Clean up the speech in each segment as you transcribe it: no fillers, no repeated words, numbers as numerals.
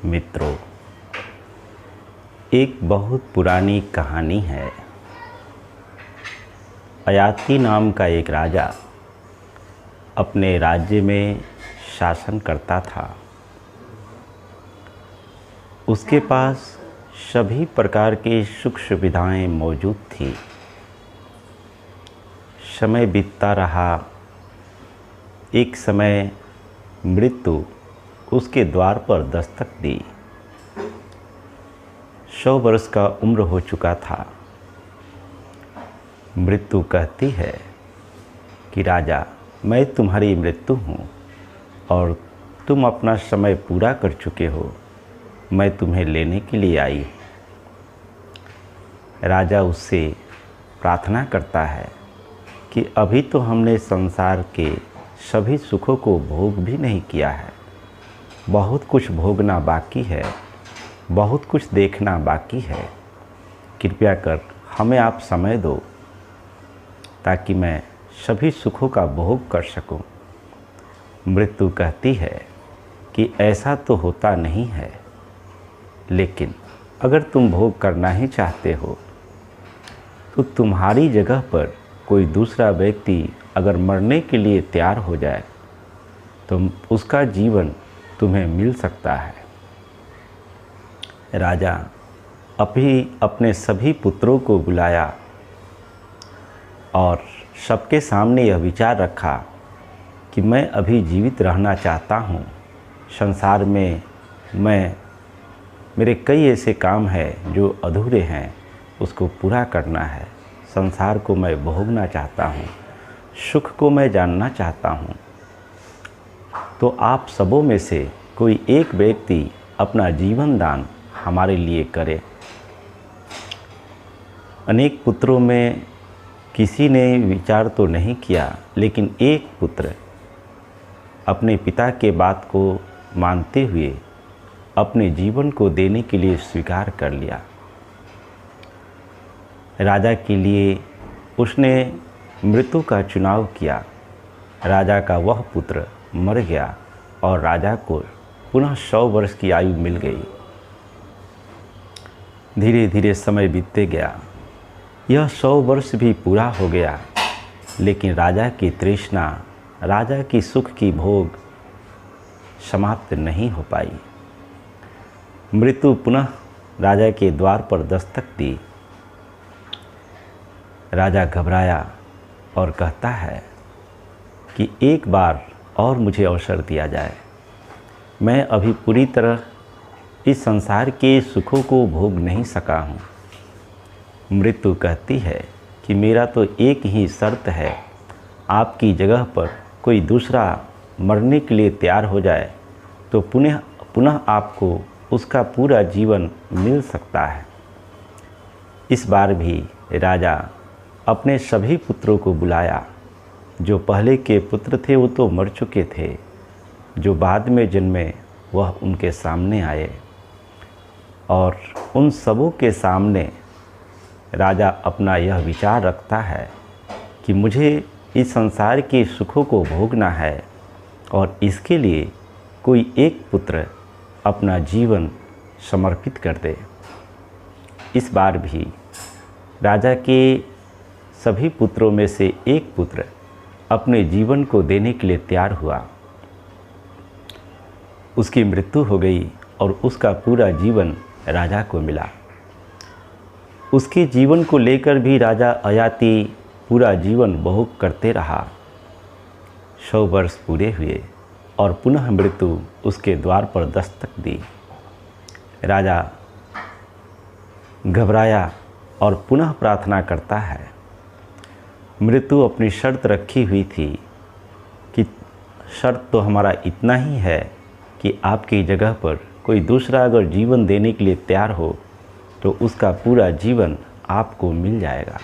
मित्रों, एक बहुत पुरानी कहानी है। ययाति नाम का एक राजा अपने राज्य में शासन करता था। उसके पास सभी प्रकार की सुख सुविधाएं मौजूद थी। समय बीतता रहा। एक समय मृत्यु उसके द्वार पर दस्तक दी। 100 वर्ष का उम्र हो चुका था। मृत्यु कहती है कि राजा, मैं तुम्हारी मृत्यु हूँ और तुम अपना समय पूरा कर चुके हो। मैं तुम्हें लेने के लिए आई। राजा उससे प्रार्थना करता है कि अभी तो हमने संसार के सभी सुखों को भोग भी नहीं किया है। बहुत कुछ भोगना बाकी है, बहुत कुछ देखना बाकी है। कृपया कर हमें आप समय दो ताकि मैं सभी सुखों का भोग कर सकूं। मृत्यु कहती है कि ऐसा तो होता नहीं है, लेकिन अगर तुम भोग करना ही चाहते हो तो तुम्हारी जगह पर कोई दूसरा व्यक्ति अगर मरने के लिए तैयार हो जाए तो उसका जीवन तुम्हें मिल सकता है। राजा अभी अपने सभी पुत्रों को बुलाया और सबके सामने यह विचार रखा कि मैं अभी जीवित रहना चाहता हूँ। संसार में मेरे कई ऐसे काम हैं जो अधूरे हैं, उसको पूरा करना है। संसार को मैं भोगना चाहता हूँ, सुख को मैं जानना चाहता हूँ। तो आप सबों में से कोई एक व्यक्ति अपना जीवन दान हमारे लिए करे। अनेक पुत्रों में किसी ने विचार तो नहीं किया, लेकिन एक पुत्र अपने पिता के बात को मानते हुए अपने जीवन को देने के लिए स्वीकार कर लिया। राजा के लिए उसने मृत्यु का चुनाव किया। राजा का वह पुत्र मर गया और राजा को पुनः 100 वर्ष की आयु मिल गई। धीरे धीरे समय बीतते गया। यह 100 वर्ष भी पूरा हो गया, लेकिन राजा की तृष्णा, राजा की सुख की भोग समाप्त नहीं हो पाई। मृत्यु पुनः राजा के द्वार पर दस्तक दी। राजा घबराया और कहता है कि एक बार और मुझे अवसर दिया जाए। मैं अभी पूरी तरह इस संसार के सुखों को भोग नहीं सका हूँ। मृत्यु कहती है कि मेरा तो एक ही शर्त है, आपकी जगह पर कोई दूसरा मरने के लिए तैयार हो जाए तो पुनः आपको उसका पूरा जीवन मिल सकता है। इस बार भी राजा अपने सभी पुत्रों को बुलाया। जो पहले के पुत्र थे वो तो मर चुके थे, जो बाद में जन्मे वह उनके सामने आए और उन सबों के सामने राजा अपना यह विचार रखता है कि मुझे इस संसार के सुखों को भोगना है और इसके लिए कोई एक पुत्र अपना जीवन समर्पित कर दे। इस बार भी राजा के सभी पुत्रों में से एक पुत्र अपने जीवन को देने के लिए तैयार हुआ। उसकी मृत्यु हो गई और उसका पूरा जीवन राजा को मिला। उसके जीवन को लेकर भी राजा ययाति पूरा जीवन भोग करते रहा। 100 वर्ष पूरे हुए और पुनः मृत्यु उसके द्वार पर दस्तक दी। राजा घबराया और पुनः प्रार्थना करता है। मृत्यु अपनी शर्त रखी हुई थी कि शर्त तो हमारा इतना ही है कि आपकी जगह पर कोई दूसरा अगर जीवन देने के लिए तैयार हो तो उसका पूरा जीवन आपको मिल जाएगा।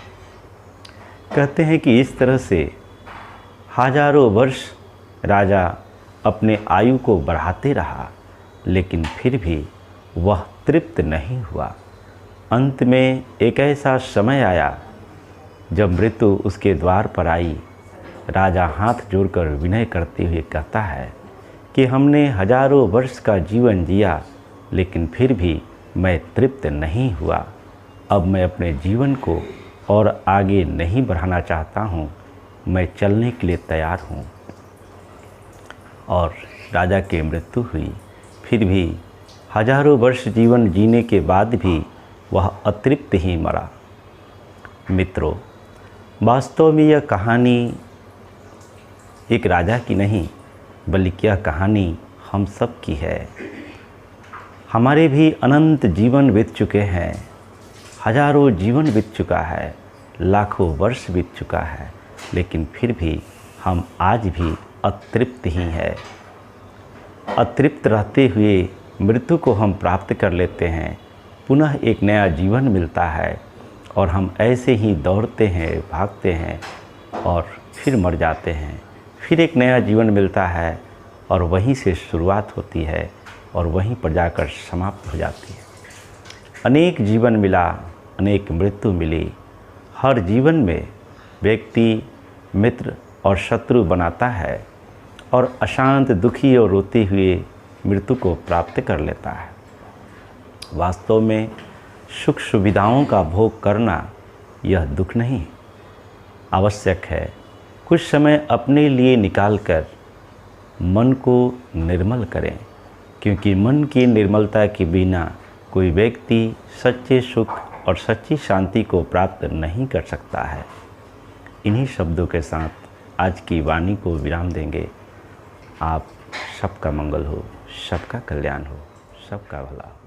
कहते हैं कि इस तरह से हजारों वर्ष राजा अपने आयु को बढ़ाते रहा, लेकिन फिर भी वह तृप्त नहीं हुआ। अंत में एक ऐसा समय आया जब मृत्यु उसके द्वार पर आई। राजा हाथ जोड़कर विनय करते हुए कहता है कि हमने हजारों वर्ष का जीवन जिया, लेकिन फिर भी मैं तृप्त नहीं हुआ। अब मैं अपने जीवन को और आगे नहीं बढ़ाना चाहता हूँ, मैं चलने के लिए तैयार हूँ। और राजा की मृत्यु हुई। फिर भी हजारों वर्ष जीवन जीने के बाद भी वह अतृप्त ही मरा। मित्रों, वास्तव में यह कहानी एक राजा की नहीं, बल्कि यह कहानी हम सब की है। हमारे भी अनंत जीवन बीत चुके हैं, हजारों जीवन बीत चुका है, लाखों वर्ष बीत चुका है, लेकिन फिर भी हम आज भी अतृप्त ही हैं। अतृप्त रहते हुए मृत्यु को हम प्राप्त कर लेते हैं, पुनः एक नया जीवन मिलता है और हम ऐसे ही दौड़ते हैं, भागते हैं और फिर मर जाते हैं। फिर एक नया जीवन मिलता है और वहीं से शुरुआत होती है और वहीं पर जाकर समाप्त हो जाती है। अनेक जीवन मिला, अनेक मृत्यु मिली। हर जीवन में व्यक्ति मित्र और शत्रु बनाता है और अशांत, दुखी और रोते हुए मृत्यु को प्राप्त कर लेता है। वास्तव में सुख सुविधाओं का भोग करना यह दुख नहीं, आवश्यक है। कुछ समय अपने लिए निकालकर मन को निर्मल करें, क्योंकि मन की निर्मलता के बिना कोई व्यक्ति सच्चे सुख और सच्ची शांति को प्राप्त नहीं कर सकता है। इन्हीं शब्दों के साथ आज की वाणी को विराम देंगे। आप सबका मंगल हो, सबका कल्याण हो, सबका भला हो।